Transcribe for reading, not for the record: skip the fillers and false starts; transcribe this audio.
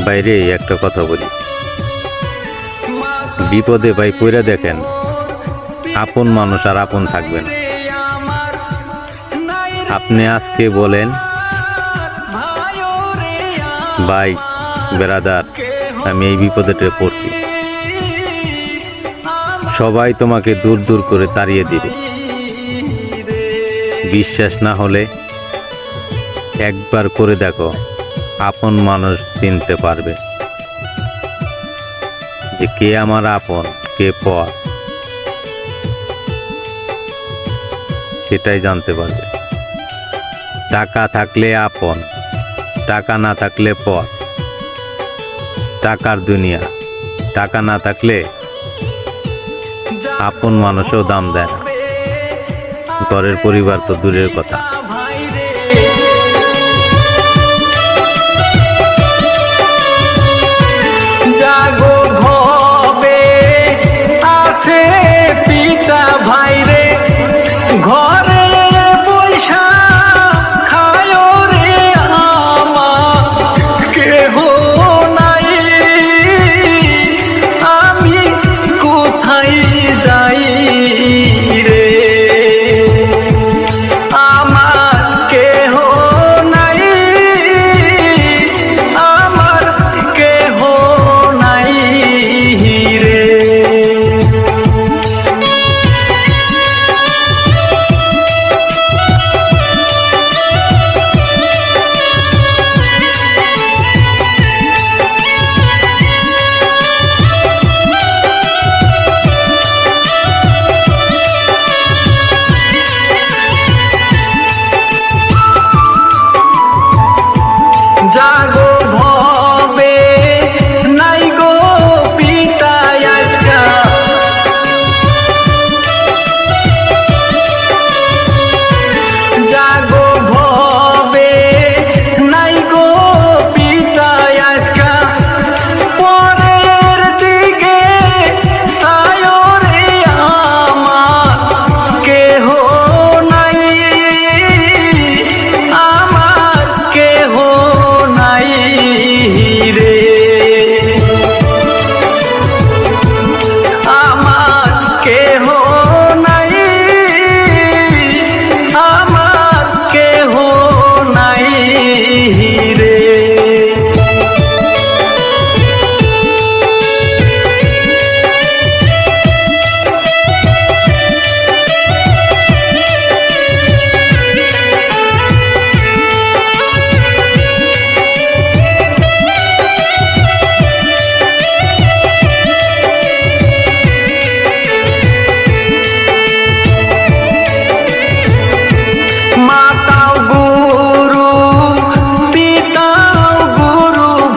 বাইরে একটা কথা বলি, বিপদে ভাই পইরা দেখেন, আপন মানুষ আর আপন থাকবেন। আপনি আজকে বলেন ভাই বেরাদার আমি এই বিপদেতে পড়ছি, সবাই তোমাকে দূর দূর করে তাড়িয়ে দিবে। বিশ্বাস না হলে একবার করে দেখো, আপন মানুষ চিনতে পারবে যে কে আমার আপন কে পর, সেটাই জানতে পারবে। টাকা থাকলে আপন, টাকা না থাকলে পর। টাকার দুনিয়া, টাকা না থাকলে আপন মানুষও দাম দেয় না, ঘরের পরিবার তো দূরের কথা। জাগো ঘবে আছে পিতা ভাইরে, ঘরে পয়সা খায় রে আমার কেহ নাই, আমি কোথায় যাই রে, আমার কেহ নাই, আমার কেহ নাই রে। জাগো ভবে নাই গো পিতা আজকা, জাগো ভবে নাই গো পিতা আজকা, পরের দিকে সায়রে আমার কেহ নাই, আমার কেহ নাই রে।